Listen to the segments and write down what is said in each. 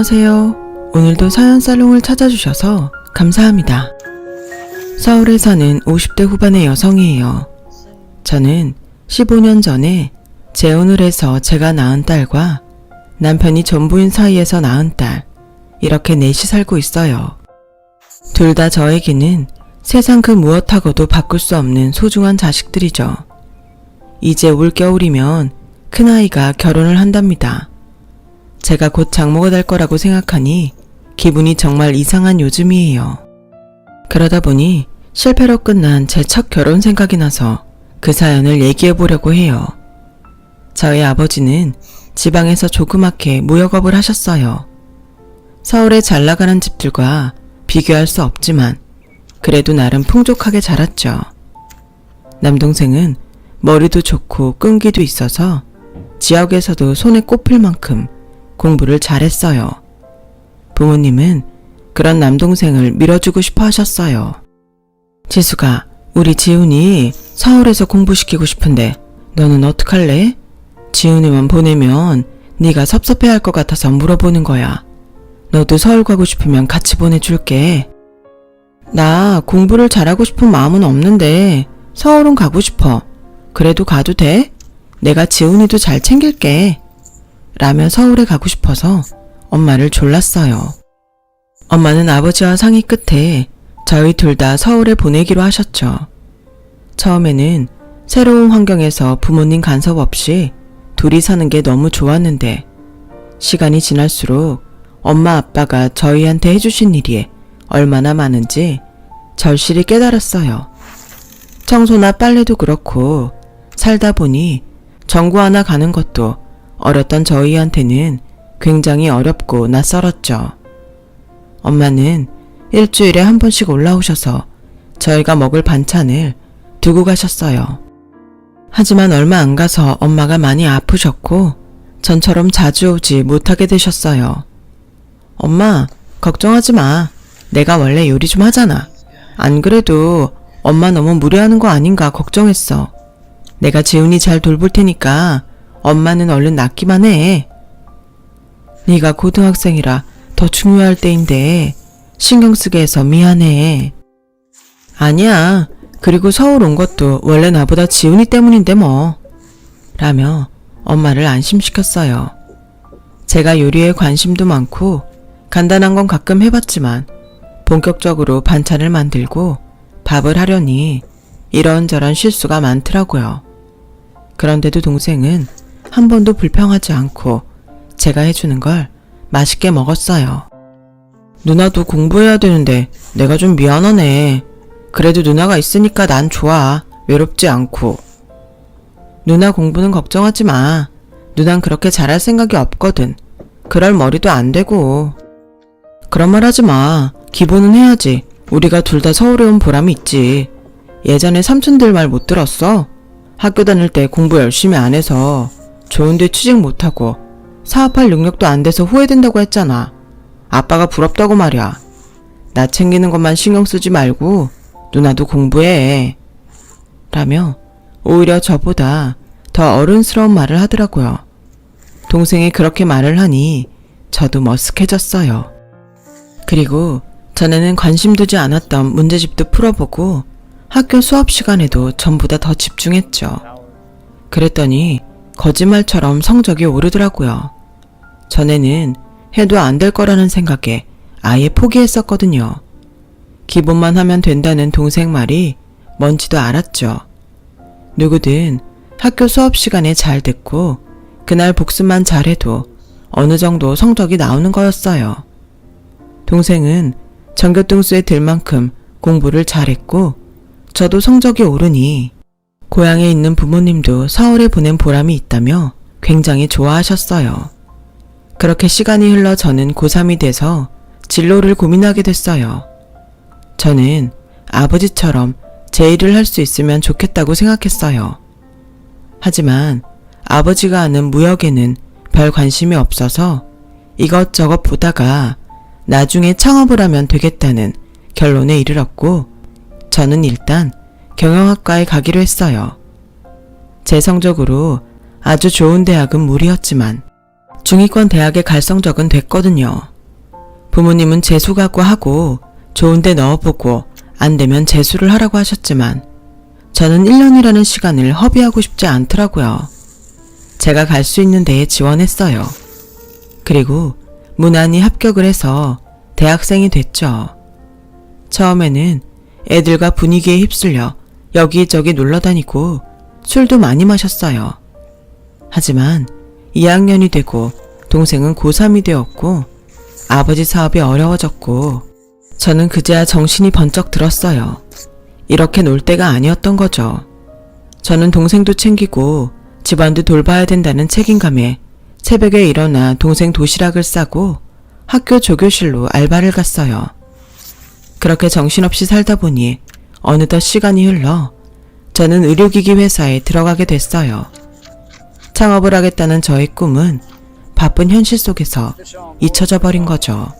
안녕하세요. 오늘도 사연살롱을 찾아주셔서 감사합니다. 서울에 사는 50대 후반의 여성이에요. 저는 15년 전에 재혼을 해서 제가 낳은 딸과 남편이 전부인 사이에서 낳은 딸, 이렇게 넷이 살고 있어요. 둘 다 저에게는 세상 그 무엇하고도 바꿀 수 없는 소중한 자식들이죠. 이제 올겨울이면 큰아이가 결혼을 한답니다. 제가 곧 장모가 될 거라고 생각하니 기분이 정말 이상한 요즘이에요. 그러다 보니 실패로 끝난 제 첫 결혼 생각이 나서 그 사연을 얘기해 보려고 해요. 저희 아버지는 지방에서 조그맣게 무역업을 하셨어요. 서울의 잘 나가는 집들과 비교할 수 없지만 그래도 나름 풍족하게 자랐죠. 남동생은 머리도 좋고 끈기도 있어서 지역에서도 손에 꼽힐 만큼 공부를 잘했어요. 부모님은 그런 남동생을 밀어주고 싶어 하셨어요. 지수가, 우리 지훈이 서울에서 공부시키고 싶은데 너는 어떡할래? 지훈이만 보내면 네가 섭섭해할 것 같아서 물어보는 거야. 너도 서울 가고 싶으면 같이 보내줄게. 나 공부를 잘하고 싶은 마음은 없는데 서울은 가고 싶어. 그래도 가도 돼? 내가 지훈이도 잘 챙길게. 라며 서울에 가고 싶어서 엄마를 졸랐어요. 엄마는 아버지와 상의 끝에 저희 둘 다 서울에 보내기로 하셨죠. 처음에는 새로운 환경에서 부모님 간섭 없이 둘이 사는 게 너무 좋았는데 시간이 지날수록 엄마 아빠가 저희한테 해주신 일이 얼마나 많은지 절실히 깨달았어요. 청소나 빨래도 그렇고 살다 보니 전구 하나 가는 것도 어렸던 저희한테는 굉장히 어렵고 낯설었죠. 엄마는 일주일에 한 번씩 올라오셔서 저희가 먹을 반찬을 두고 가셨어요. 하지만 얼마 안 가서 엄마가 많이 아프셨고 전처럼 자주 오지 못하게 되셨어요. 엄마, 걱정하지 마. 내가 원래 요리 좀 하잖아. 안 그래도 엄마 너무 무리하는 거 아닌가 걱정했어. 내가 지훈이 잘 돌볼 테니까 엄마는 얼른 낫기만 해. 네가 고등학생이라 더 중요할 때인데 신경 쓰게 해서 미안해. 아니야. 그리고 서울 온 것도 원래 나보다 지훈이 때문인데 뭐. 라며 엄마를 안심시켰어요. 제가 요리에 관심도 많고 간단한 건 가끔 해봤지만 본격적으로 반찬을 만들고 밥을 하려니 이런저런 실수가 많더라고요. 그런데도 동생은 한 번도 불평하지 않고 제가 해주는 걸 맛있게 먹었어요. 누나도 공부해야 되는데 내가 좀 미안하네. 그래도 누나가 있으니까 난 좋아. 외롭지 않고. 누나 공부는 걱정하지 마. 누난 그렇게 잘할 생각이 없거든. 그럴 머리도 안 되고. 그런 말 하지 마. 기본은 해야지. 우리가 둘 다 서울에 온 보람이 있지. 예전에 삼촌들 말 못 들었어? 학교 다닐 때 공부 열심히 안 해서 좋은데 취직 못하고 사업할 능력도 안 돼서 후회된다고 했잖아. 아빠가 부럽다고 말이야. 나 챙기는 것만 신경 쓰지 말고 누나도 공부해. 라며 오히려 저보다 더 어른스러운 말을 하더라고요. 동생이 그렇게 말을 하니 저도 머쓱해졌어요. 그리고 전에는 관심 두지 않았던 문제집도 풀어보고 학교 수업 시간에도 전보다 더 집중했죠. 그랬더니 거짓말처럼 성적이 오르더라고요. 전에는 해도 안 될 거라는 생각에 아예 포기했었거든요. 기본만 하면 된다는 동생 말이 뭔지도 알았죠. 누구든 학교 수업 시간에 잘 듣고 그날 복습만 잘해도 어느 정도 성적이 나오는 거였어요. 동생은 전교등수에 들 만큼 공부를 잘했고 저도 성적이 오르니 고향에 있는 부모님도 서울에 보낸 보람이 있다며 굉장히 좋아하셨어요. 그렇게 시간이 흘러 저는 고3이 돼서 진로를 고민하게 됐어요. 저는 아버지처럼 제 일을 할 수 있으면 좋겠다고 생각했어요. 하지만 아버지가 하는 무역에는 별 관심이 없어서 이것저것 보다가 나중에 창업을 하면 되겠다는 결론에 이르렀고 저는 일단 경영학과에 가기로 했어요. 제 성적으로 아주 좋은 대학은 무리였지만 중위권 대학에 갈 성적은 됐거든요. 부모님은 재수 각오하고 좋은 데 넣어보고 안 되면 재수를 하라고 하셨지만 저는 1년이라는 시간을 허비하고 싶지 않더라고요. 제가 갈 수 있는 데에 지원했어요. 그리고 무난히 합격을 해서 대학생이 됐죠. 처음에는 애들과 분위기에 휩쓸려 여기저기 놀러다니고 술도 많이 마셨어요. 하지만 2학년이 되고 동생은 고3이 되었고 아버지 사업이 어려워졌고 저는 그제야 정신이 번쩍 들었어요. 이렇게 놀 때가 아니었던 거죠. 저는 동생도 챙기고 집안도 돌봐야 된다는 책임감에 새벽에 일어나 동생 도시락을 싸고 학교 조교실로 알바를 갔어요. 그렇게 정신없이 살다 보니 어느덧 시간이 흘러 저는 의료기기 회사에 들어가게 됐어요. 창업을 하겠다는 저의 꿈은 바쁜 현실 속에서 잊혀져 버린 거죠.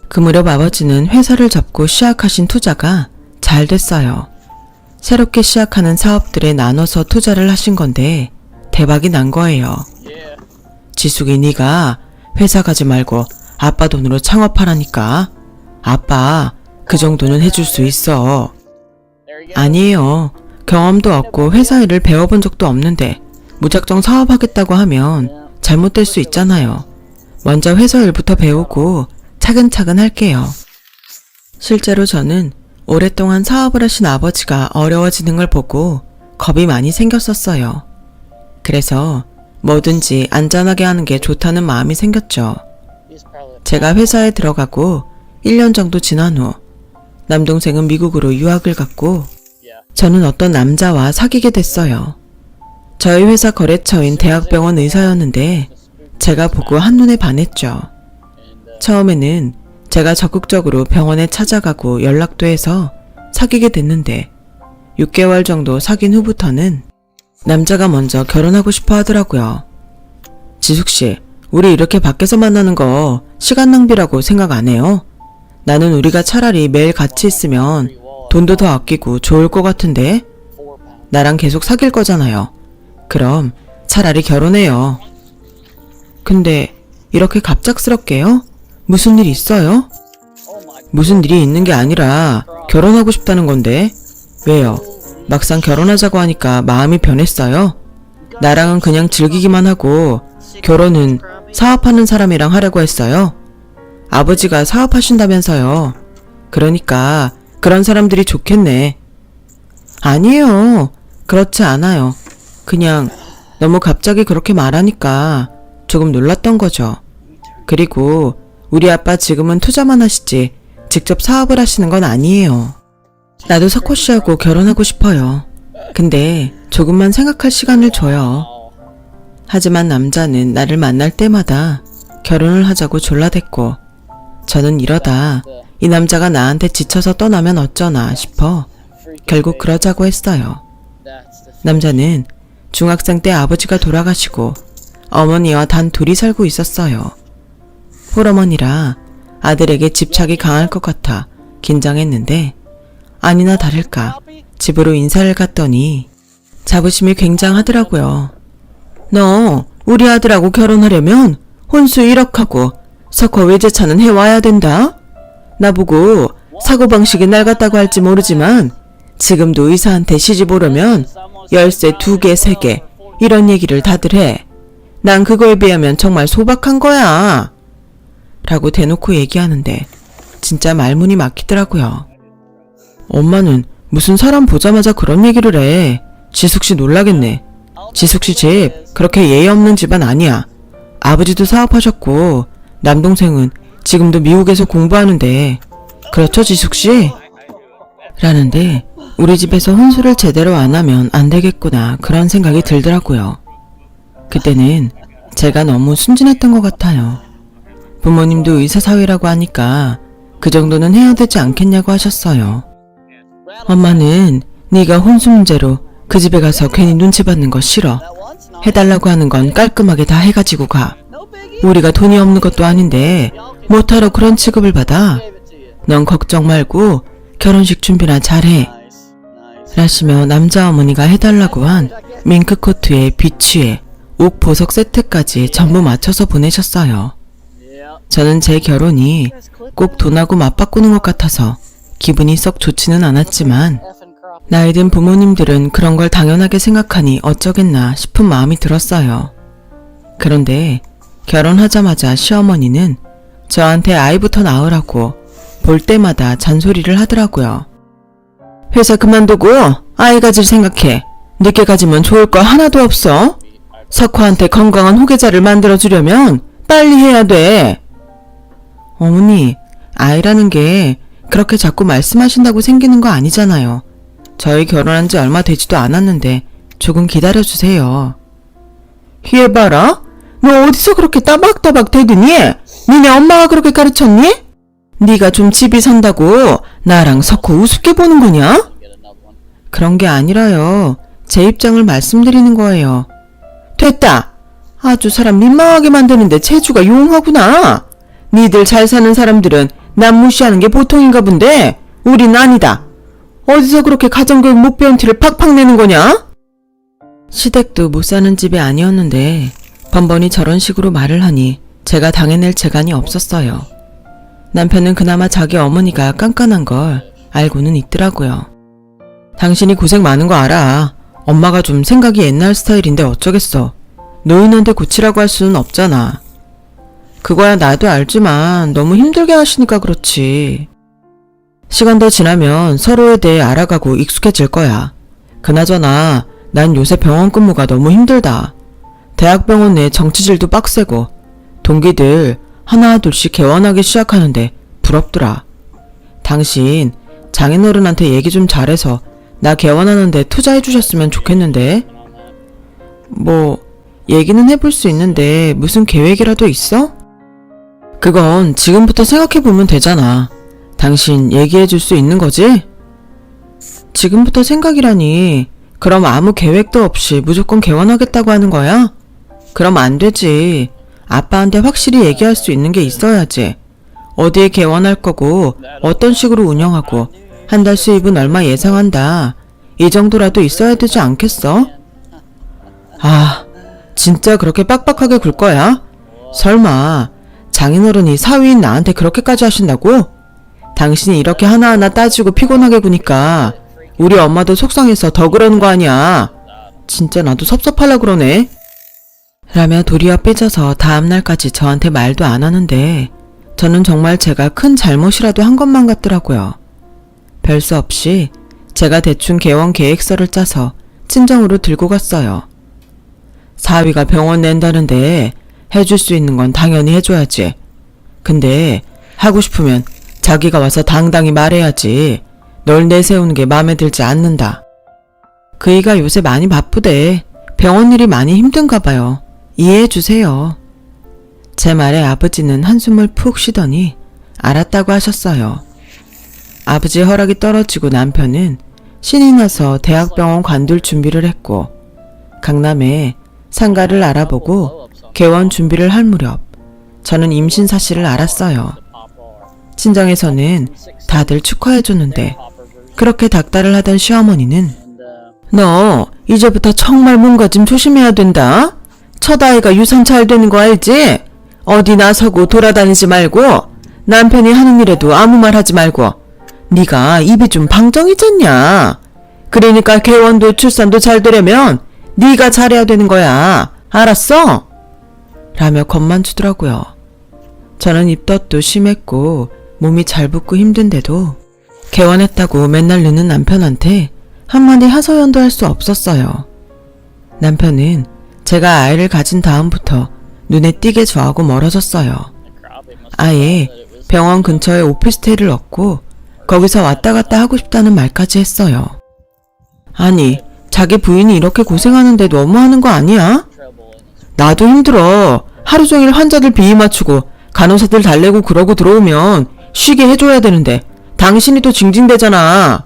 그 무렵 아버지는 회사를 접고 시작하신 투자가 잘 됐어요. 새롭게 시작하는 사업들에 나눠서 투자를 하신 건데 대박이 난 거예요. 지숙이 네가 회사 가지 말고 아빠 돈으로 창업하라니까. 아빠 그 정도는 해줄 수 있어. 아니에요. 경험도 없고 회사 일을 배워본 적도 없는데 무작정 사업하겠다고 하면 잘못될 수 있잖아요. 먼저 회사 일부터 배우고 차근차근 할게요. 실제로 저는 오랫동안 사업을 하신 아버지가 어려워지는 걸 보고 겁이 많이 생겼었어요. 그래서 뭐든지 안전하게 하는 게 좋다는 마음이 생겼죠. 제가 회사에 들어가고 1년 정도 지난 후 남동생은 미국으로 유학을 갔고 저는 어떤 남자와 사귀게 됐어요. 저희 회사 거래처인 대학병원 의사였는데 제가 보고 한눈에 반했죠. 처음에는 제가 적극적으로 병원에 찾아가고 연락도 해서 사귀게 됐는데 6개월 정도 사귄 후부터는 남자가 먼저 결혼하고 싶어 하더라고요. 지숙씨, 우리 이렇게 밖에서 만나는 거 시간 낭비라고 생각 안 해요? 나는 우리가 차라리 매일 같이 있으면 돈도 더 아끼고 좋을 것 같은데? 나랑 계속 사귈 거잖아요. 그럼 차라리 결혼해요. 근데 이렇게 갑작스럽게요? 무슨 일 있어요? 무슨 일이 있는 게 아니라 결혼하고 싶다는 건데 왜요? 막상 결혼하자고 하니까 마음이 변했어요? 나랑은 그냥 즐기기만 하고 결혼은 사업하는 사람이랑 하려고 했어요? 아버지가 사업하신다면서요. 그러니까 그런 사람들이 좋겠네. 아니에요. 그렇지 않아요. 그냥 너무 갑자기 그렇게 말하니까 조금 놀랐던 거죠. 그리고 우리 아빠 지금은 투자만 하시지 직접 사업을 하시는 건 아니에요. 나도 석호 씨하고 결혼하고 싶어요. 근데 조금만 생각할 시간을 줘요. 하지만 남자는 나를 만날 때마다 결혼을 하자고 졸라댔고 저는 이러다 이 남자가 나한테 지쳐서 떠나면 어쩌나 싶어 결국 그러자고 했어요. 남자는 중학생 때 아버지가 돌아가시고 어머니와 단 둘이 살고 있었어요. 홀어머니라 아들에게 집착이 강할 것 같아 긴장했는데 아니나 다를까 집으로 인사를 갔더니 자부심이 굉장하더라고요. 너 우리 아들하고 결혼하려면 혼수 1억하고 석호 외제차는 해와야 된다. 나보고 사고방식이 낡았다고 할지 모르지만 지금도 의사한테 시집 오려면 열쇠 2개, 3개 이런 얘기를 다들 해. 난 그거에 비하면 정말 소박한 거야. 라고 대놓고 얘기하는데 진짜 말문이 막히더라고요. 엄마는 무슨 사람 보자마자 그런 얘기를 해. 지숙씨 놀라겠네. 지숙씨 집 그렇게 예의 없는 집안 아니야. 아버지도 사업하셨고 남동생은 지금도 미국에서 공부하는데 그렇죠 지숙씨? 라는데 우리 집에서 혼수를 제대로 안 하면 안 되겠구나 그런 생각이 들더라고요. 그때는 제가 너무 순진했던 것 같아요. 부모님도 의사사회라고 하니까 그 정도는 해야 되지 않겠냐고 하셨어요. 엄마는 네가 혼수 문제로 그 집에 가서 괜히 눈치 받는 거 싫어. 해달라고 하는 건 깔끔하게 다 해가지고 가. 우리가 돈이 없는 것도 아닌데 뭐하러 그런 취급을 받아? 넌 걱정 말고 결혼식 준비나 잘해. 라시며 남자 어머니가 해달라고 한 밍크코트에 비치에 옥 보석 세트까지 전부 맞춰서 보내셨어요. 저는 제 결혼이 꼭 돈하고 맞바꾸는 것 같아서 기분이 썩 좋지는 않았지만 나이 든 부모님들은 그런 걸 당연하게 생각하니 어쩌겠나 싶은 마음이 들었어요. 그런데 결혼하자마자 시어머니는 저한테 아이부터 낳으라고 볼 때마다 잔소리를 하더라고요. 회사 그만두고 아이 가질 생각해. 늦게 가지면 좋을 거 하나도 없어. 석화한테 건강한 후계자를 만들어주려면 빨리 해야 돼. 어머니, 아이라는 게 그렇게 자꾸 말씀하신다고 생기는 거 아니잖아요. 저희 결혼한 지 얼마 되지도 않았는데 조금 기다려주세요. 얘봐라. 너 어디서 그렇게 따박따박 대드니? 니네 엄마가 그렇게 가르쳤니? 네가 좀 집이 산다고 나랑 석호 우습게 보는 거냐? 그런 게 아니라요. 제 입장을 말씀드리는 거예요. 됐다. 아주 사람 민망하게 만드는데 체주가 용하구나. 니들 잘 사는 사람들은 남 무시하는 게 보통인가 본데 우린 아니다. 어디서 그렇게 가정교육 못 배운 티를 팍팍 내는 거냐? 시댁도 못 사는 집이 아니었는데 번번이 저런 식으로 말을 하니 제가 당해낼 재간이 없었어요. 남편은 그나마 자기 어머니가 깐깐한 걸 알고는 있더라고요. 당신이 고생 많은 거 알아. 엄마가 좀 생각이 옛날 스타일인데 어쩌겠어. 노인한테 고치라고 할 수는 없잖아. 그거야 나도 알지만 너무 힘들게 하시니까 그렇지. 시간 더 지나면 서로에 대해 알아가고 익숙해질 거야. 그나저나 난 요새 병원 근무가 너무 힘들다. 대학병원 내 정치질도 빡세고 동기들 하나 둘씩 개원하기 시작하는데 부럽더라. 당신 장인어른한테 얘기 좀 잘해서 나 개원하는데 투자해 주셨으면 좋겠는데. 뭐 얘기는 해볼 수 있는데 무슨 계획이라도 있어? 그건 지금부터 생각해보면 되잖아. 당신 얘기해 줄 수 있는 거지? 지금부터 생각이라니. 그럼 아무 계획도 없이 무조건 개원하겠다고 하는 거야? 그럼 안 되지. 아빠한테 확실히 얘기할 수 있는 게 있어야지. 어디에 개원할 거고 어떤 식으로 운영하고 한 달 수입은 얼마 예상한다. 이 정도라도 있어야 되지 않겠어? 아, 진짜 그렇게 빡빡하게 굴 거야? 설마 장인어른이 사위인 나한테 그렇게까지 하신다고? 당신이 이렇게 하나하나 따지고 피곤하게 구니까 우리 엄마도 속상해서 더 그러는 거 아니야. 진짜 나도 섭섭하려 그러네. 라며 도리어 삐져서 다음날까지 저한테 말도 안 하는데 저는 정말 제가 큰 잘못이라도 한 것만 같더라고요. 별 수 없이 제가 대충 개원 계획서를 짜서 친정으로 들고 갔어요. 사위가 병원 낸다는데 해줄 수 있는 건 당연히 해줘야지. 근데 하고 싶으면 자기가 와서 당당히 말해야지. 널 내세우는 게 마음에 들지 않는다. 그이가 요새 많이 바쁘대. 병원 일이 많이 힘든가 봐요. 이해해 주세요. 제 말에 아버지는 한숨을 푹 쉬더니 알았다고 하셨어요. 아버지의 허락이 떨어지고 남편은 신이 나서 대학병원 관둘 준비를 했고 강남에 상가를 알아보고 개원 준비를 할 무렵 저는 임신 사실을 알았어요. 친정에서는 다들 축하해줬는데 그렇게 닥달을 하던 시어머니는 너 이제부터 정말 뭔가 좀 조심해야 된다. 첫 아이가 유산 잘 되는 거 알지? 어디 나서고 돌아다니지 말고 남편이 하는 일에도 아무 말 하지 말고 네가 입이 좀 방정이잖냐. 그러니까 개원도 출산도 잘 되려면 네가 잘해야 되는 거야. 알았어? 라며 겁만 주더라고요. 저는 입덧도 심했고 몸이 잘 붓고 힘든데도 개원했다고 맨날 늦는 남편한테 한마디 하소연도 할 수 없었어요. 남편은 제가 아이를 가진 다음부터 눈에 띄게 저하고 멀어졌어요. 아예 병원 근처에 오피스텔을 얻고 거기서 왔다 갔다 하고 싶다는 말까지 했어요. 아니, 자기 부인이 이렇게 고생하는데 너무하는 거 아니야? 나도 힘들어. 하루 종일 환자들 비위 맞추고 간호사들 달래고 그러고 들어오면 쉬게 해줘야 되는데 당신이 또 징징대잖아.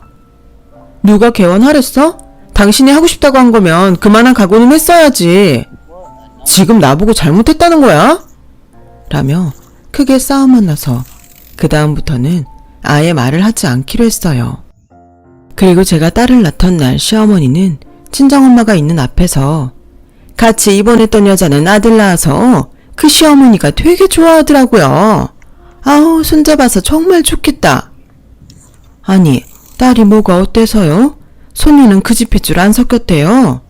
누가 개원하랬어? 당신이 하고 싶다고 한 거면 그만한 각오는 했어야지. 지금 나보고 잘못했다는 거야? 라며 크게 싸움만 나서 그 다음부터는 아예 말을 하지 않기로 했어요. 그리고 제가 딸을 낳던 날 시어머니는 친정엄마가 있는 앞에서 같이 입원했던 여자는 아들 낳아서 그 시어머니가 되게 좋아하더라고요. 아우, 손잡아서 정말 좋겠다. 아니, 딸이 뭐가 어때서요? 손녀는 그 집 핏줄 안 섞였대요.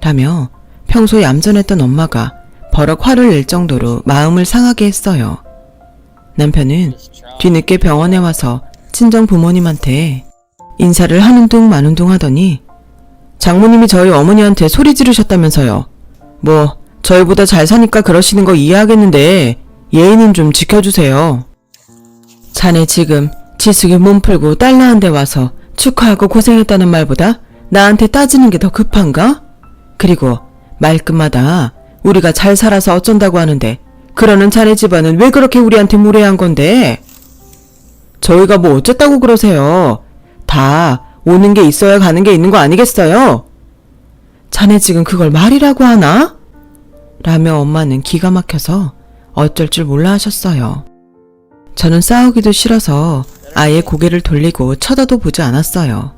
라며 평소 얌전했던 엄마가 버럭 화를 낼 정도로 마음을 상하게 했어요. 남편은 뒤늦게 병원에 와서 친정 부모님한테 인사를 하는 둥 마는 둥 하더니 장모님이 저희 어머니한테 소리 지르셨다면서요. 뭐 저희보다 잘 사니까 그러시는 거 이해하겠는데 예의는 좀 지켜주세요. 자네 지금 지숙이 몸 풀고 딸 낳은데 와서 축하하고 고생했다는 말보다 나한테 따지는 게 더 급한가? 그리고 말끝마다 우리가 잘 살아서 어쩐다고 하는데 그러는 자네 집안은 왜 그렇게 우리한테 무례한 건데? 저희가 뭐 어쨌다고 그러세요. 다 오는 게 있어야 가는 게 있는 거 아니겠어요? 자네 지금 그걸 말이라고 하나? 라며 엄마는 기가 막혀서 어쩔 줄 몰라 하셨어요. 저는 싸우기도 싫어서 아예 고개를 돌리고 쳐다도 보지 않았어요.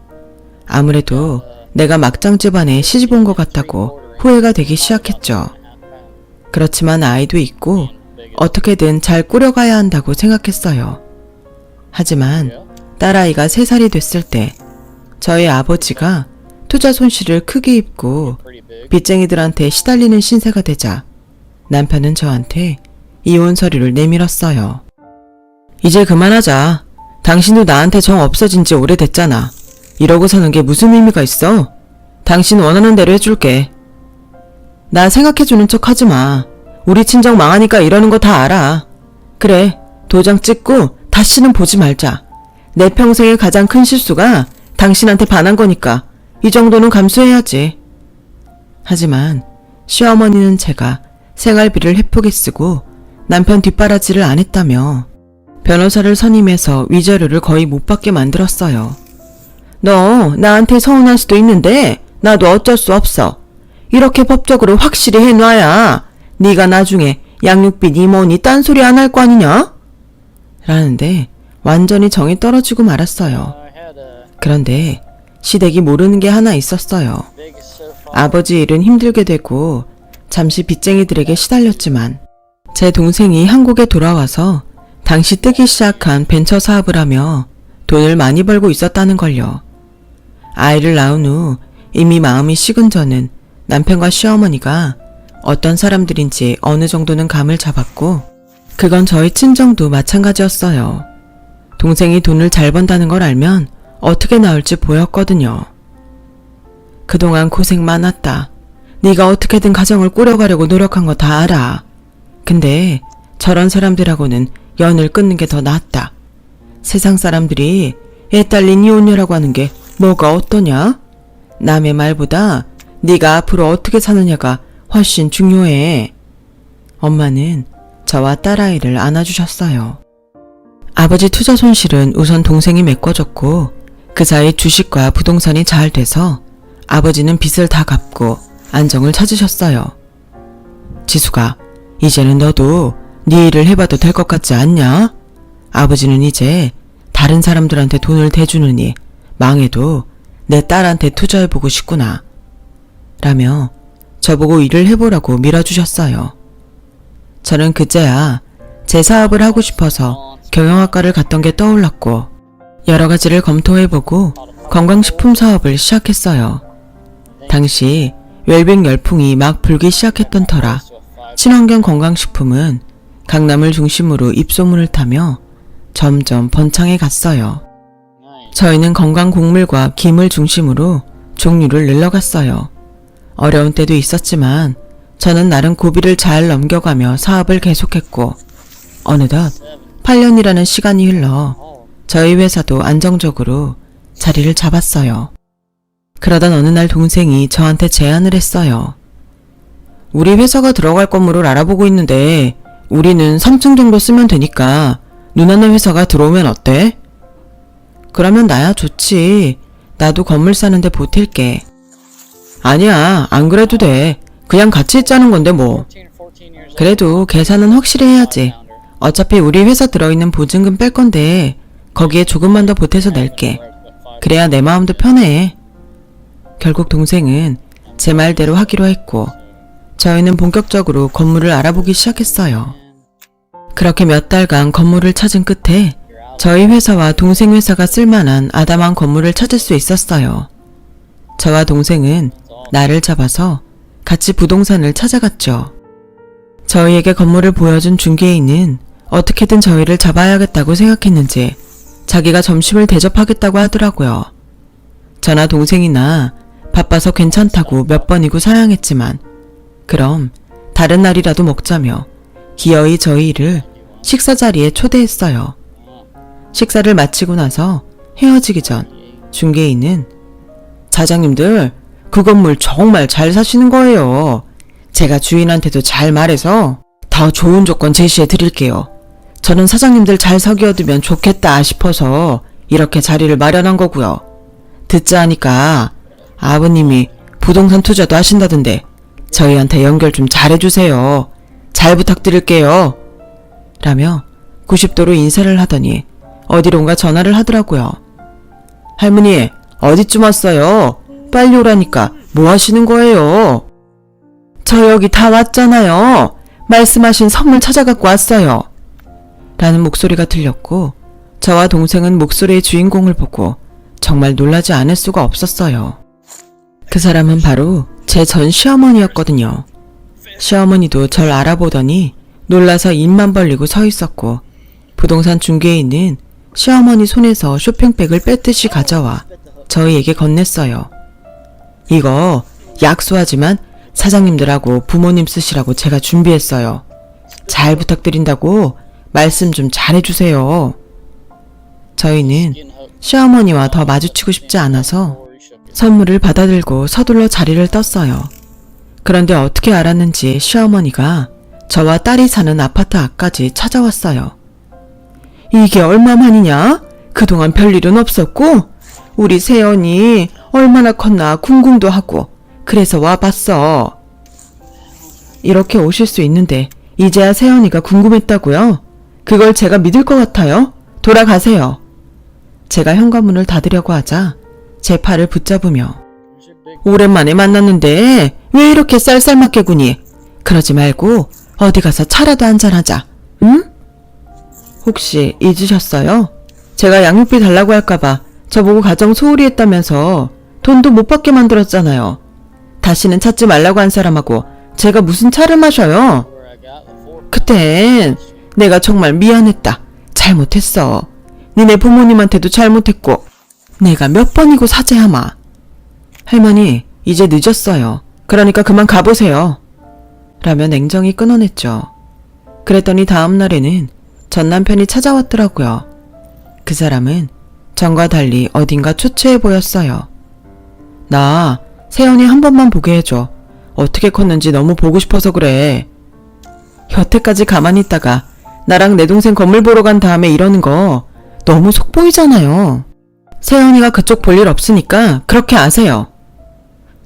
아무래도 내가 막장 집안에 시집 온 것 같다고 후회가 되기 시작했죠. 그렇지만 아이도 있고 어떻게든 잘 꾸려가야 한다고 생각했어요. 하지만 딸아이가 3살이 됐을 때 저희 아버지가 투자 손실을 크게 입고 빚쟁이들한테 시달리는 신세가 되자 남편은 저한테 이혼 서류를 내밀었어요. 이제 그만하자. 당신도 나한테 정 없어진 지 오래됐잖아. 이러고 사는 게 무슨 의미가 있어? 당신 원하는 대로 해줄게. 나 생각해주는 척 하지 마. 우리 친정 망하니까 이러는 거 다 알아. 그래, 도장 찍고 다시는 보지 말자. 내 평생의 가장 큰 실수가 당신한테 반한 거니까 이 정도는 감수해야지. 하지만 시어머니는 제가 생활비를 헤프게 쓰고 남편 뒷바라지를 안 했다며 변호사를 선임해서 위자료를 거의 못 받게 만들었어요. 너 나한테 서운할 수도 있는데 나도 어쩔 수 없어. 이렇게 법적으로 확실히 해놔야 네가 나중에 양육비 뭐니 딴소리 안 할 거 아니냐? 라는데 완전히 정이 떨어지고 말았어요. 그런데 시댁이 모르는 게 하나 있었어요. 아버지 일은 힘들게 되고 잠시 빚쟁이들에게 시달렸지만 제 동생이 한국에 돌아와서 당시 뜨기 시작한 벤처 사업을 하며 돈을 많이 벌고 있었다는 걸요. 아이를 낳은 후 이미 마음이 식은 저는 남편과 시어머니가 어떤 사람들인지 어느 정도는 감을 잡았고 그건 저희 친정도 마찬가지였어요. 동생이 돈을 잘 번다는 걸 알면 어떻게 나올지 보였거든요. 그동안 고생 많았다. 네가 어떻게든 가정을 꾸려가려고 노력한 거 다 알아. 근데 저런 사람들하고는 연을 끊는 게 더 낫다. 세상 사람들이 애 딸린 이혼녀라고 하는 게 뭐가 어떠냐? 남의 말보다 네가 앞으로 어떻게 사느냐가 훨씬 중요해. 엄마는 저와 딸아이를 안아주셨어요. 아버지 투자 손실은 우선 동생이 메꿔줬고 그 사이 주식과 부동산이 잘 돼서 아버지는 빚을 다 갚고 안정을 찾으셨어요. 지수가, 이제는 너도 네 일을 해봐도 될 것 같지 않냐? 아버지는 이제 다른 사람들한테 돈을 대주느니 망해도 내 딸한테 투자해보고 싶구나. 라며 저보고 일을 해보라고 밀어주셨어요. 저는 그제야 제 사업을 하고 싶어서 경영학과를 갔던 게 떠올랐고 여러 가지를 검토해보고 건강식품 사업을 시작했어요. 당시 웰빙 열풍이 막 불기 시작했던 터라 친환경 건강식품은 강남을 중심으로 입소문을 타며 점점 번창해 갔어요. 저희는 건강 곡물과 김을 중심으로 종류를 늘려갔어요. 어려운 때도 있었지만 저는 나름 고비를 잘 넘겨가며 사업을 계속했고 어느덧 8년이라는 시간이 흘러 저희 회사도 안정적으로 자리를 잡았어요. 그러던 어느 날 동생이 저한테 제안을 했어요. 우리 회사가 들어갈 건물을 알아보고 있는데 우리는 3층 정도 쓰면 되니까 누나네 회사가 들어오면 어때? 그러면 나야 좋지. 나도 건물 사는데 보탤게. 아니야, 안 그래도 돼. 그냥 같이 있자는 건데 뭐. 그래도 계산은 확실히 해야지. 어차피 우리 회사 들어있는 보증금 뺄 건데 거기에 조금만 더 보태서 낼게. 그래야 내 마음도 편해. 결국 동생은 제 말대로 하기로 했고 저희는 본격적으로 건물을 알아보기 시작했어요. 그렇게 몇 달간 건물을 찾은 끝에 저희 회사와 동생 회사가 쓸만한 아담한 건물을 찾을 수 있었어요. 저와 동생은 날을 잡아서 같이 부동산을 찾아갔죠. 저희에게 건물을 보여준 중개인은 어떻게든 저희를 잡아야겠다고 생각했는지 자기가 점심을 대접하겠다고 하더라고요. 저나 동생이나 바빠서 괜찮다고 몇 번이고 사양했지만 그럼 다른 날이라도 먹자며 기어이 저희를 식사 자리에 초대했어요. 식사를 마치고 나서 헤어지기 전 중개인은 사장님들 그 건물 정말 잘 사시는 거예요. 제가 주인한테도 잘 말해서 더 좋은 조건 제시해 드릴게요. 저는 사장님들 잘 사귀어두면 좋겠다 싶어서 이렇게 자리를 마련한 거고요. 듣자 하니까 아버님이 부동산 투자도 하신다던데 저희한테 연결 좀 잘해주세요. 잘 부탁드릴게요. 라며 90도로 인사를 하더니 어디론가 전화를 하더라고요. 할머니 어디쯤 왔어요? 빨리 오라니까 뭐 하시는 거예요? 저 여기 다 왔잖아요. 말씀하신 선물 찾아갖고 왔어요. 라는 목소리가 들렸고 저와 동생은 목소리의 주인공을 보고 정말 놀라지 않을 수가 없었어요. 그 사람은 바로 제 전 시어머니였거든요. 시어머니도 절 알아보더니 놀라서 입만 벌리고 서 있었고 부동산 중개인은 시어머니 손에서 쇼핑백을 뺏듯이 가져와 저희에게 건넸어요. 이거 약소하지만 사장님들하고 부모님 쓰시라고 제가 준비했어요. 잘 부탁드린다고 말씀 좀 잘해주세요. 저희는 시어머니와 더 마주치고 싶지 않아서 선물을 받아들고 서둘러 자리를 떴어요. 그런데 어떻게 알았는지 시어머니가 저와 딸이 사는 아파트 앞까지 찾아왔어요. 이게 얼마만이냐? 그동안 별일은 없었고 우리 세연이 얼마나 컸나 궁금도 하고 그래서 와봤어. 이렇게 오실 수 있는데 이제야 세연이가 궁금했다고요? 그걸 제가 믿을 것 같아요? 돌아가세요. 제가 현관문을 닫으려고 하자 제 팔을 붙잡으며 오랜만에 만났는데 왜 이렇게 쌀쌀맞게 구니? 그러지 말고 어디 가서 차라도 한잔하자. 응? 혹시 잊으셨어요? 제가 양육비 달라고 할까봐 저보고 가정 소홀히 했다면서 돈도 못 받게 만들었잖아요. 다시는 찾지 말라고 한 사람하고 제가 무슨 차를 마셔요? 그땐 내가 정말 미안했다. 잘못했어. 니네 부모님한테도 잘못했고 내가 몇 번이고 사죄하마. 할머니 이제 늦었어요. 그러니까 그만 가보세요. 라며 냉정히 끊어냈죠. 그랬더니 다음 날에는 전 남편이 찾아왔더라고요. 그 사람은 전과 달리 어딘가 초췌해 보였어요. 나 세연이 한 번만 보게 해줘. 어떻게 컸는지 너무 보고 싶어서 그래. 여태까지 가만히 있다가 나랑 내 동생 건물 보러 간 다음에 이러는 거 너무 속 보이잖아요. 세연이가 그쪽 볼 일 없으니까 그렇게 아세요.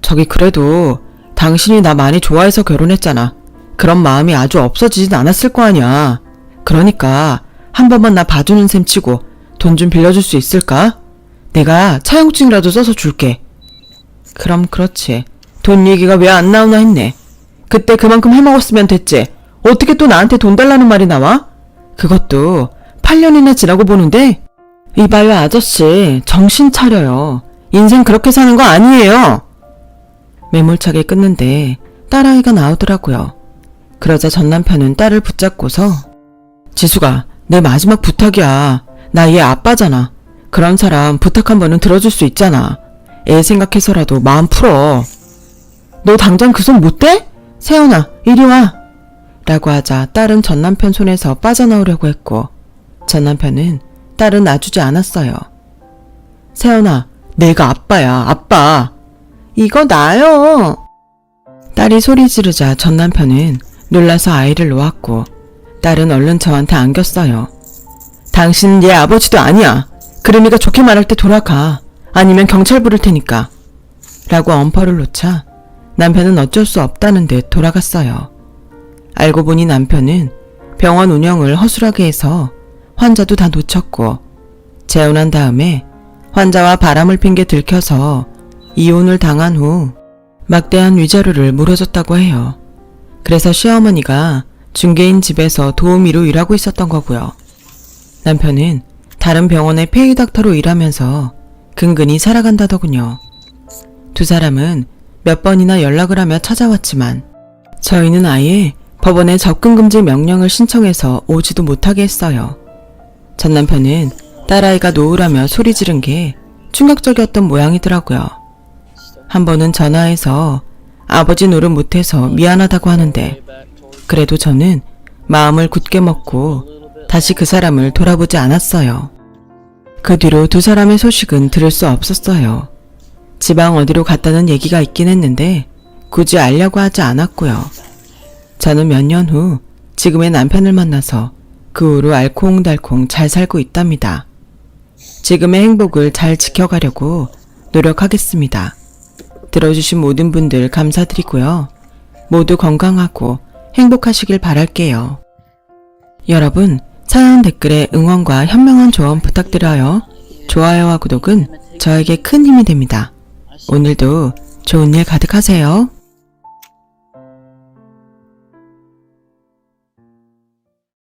저기 그래도 당신이 나 많이 좋아해서 결혼했잖아. 그런 마음이 아주 없어지진 않았을 거 아니야. 그러니까 한 번만 나 봐주는 셈 치고 돈 좀 빌려줄 수 있을까? 내가 차용증이라도 써서 줄게. 그럼 그렇지. 돈 얘기가 왜 안 나오나 했네. 그때 그만큼 해먹었으면 됐지. 어떻게 또 나한테 돈 달라는 말이 나와? 그것도 8년이나 지나고 보는데 이봐요 아저씨 정신 차려요. 인생 그렇게 사는 거 아니에요. 매몰차게 끊는데 딸아이가 나오더라고요. 그러자 전 남편은 딸을 붙잡고서 지수가 내 마지막 부탁이야. 나 얘 아빠잖아. 그런 사람 부탁 한 번은 들어줄 수 있잖아. 애 생각해서라도 마음 풀어. 너 당장 그 손 못 대? 세연아 이리 와. 라고 하자 딸은 전 남편 손에서 빠져나오려고 했고 전 남편은 딸은 놔주지 않았어요. 세연아 내가 아빠야 아빠. 이거 나요. 딸이 소리 지르자 전 남편은 놀라서 아이를 놓았고 딸은 얼른 저한테 안겼어요. 당신은 얘 아버지도 아니야. 그러니까 좋게 말할 때 돌아가. 아니면 경찰 부를 테니까. 라고 엄포를 놓자 남편은 어쩔 수 없다는 듯 돌아갔어요. 알고 보니 남편은 병원 운영을 허술하게 해서 환자도 다 놓쳤고 재혼한 다음에 환자와 바람을 핑계 들켜서 이혼을 당한 후 막대한 위자료를 물어줬다고 해요. 그래서 시어머니가 중개인 집에서 도우미로 일하고 있었던 거고요. 남편은 다른 병원의 폐의닥터로 일하면서 근근히 살아간다더군요. 두 사람은 몇 번이나 연락을 하며 찾아왔지만 저희는 아예 법원에 접근금지 명령을 신청해서 오지도 못하게 했어요. 전 남편은 딸아이가 노으라며 소리 지른 게 충격적이었던 모양이더라고요. 한 번은 전화해서 아버지 노릇 못해서 미안하다고 하는데 그래도 저는 마음을 굳게 먹고 다시 그 사람을 돌아보지 않았어요. 그 뒤로 두 사람의 소식은 들을 수 없었어요. 지방 어디로 갔다는 얘기가 있긴 했는데 굳이 알려고 하지 않았고요. 저는 몇 년 후 지금의 남편을 만나서 그 후로 알콩달콩 잘 살고 있답니다. 지금의 행복을 잘 지켜가려고 노력하겠습니다. 들어주신 모든 분들 감사드리고요. 모두 건강하고 행복하시길 바랄게요. 여러분, 사연 댓글에 응원과 현명한 조언 부탁드려요. 좋아요와 구독은 저에게 큰 힘이 됩니다. 오늘도 좋은 일 가득하세요.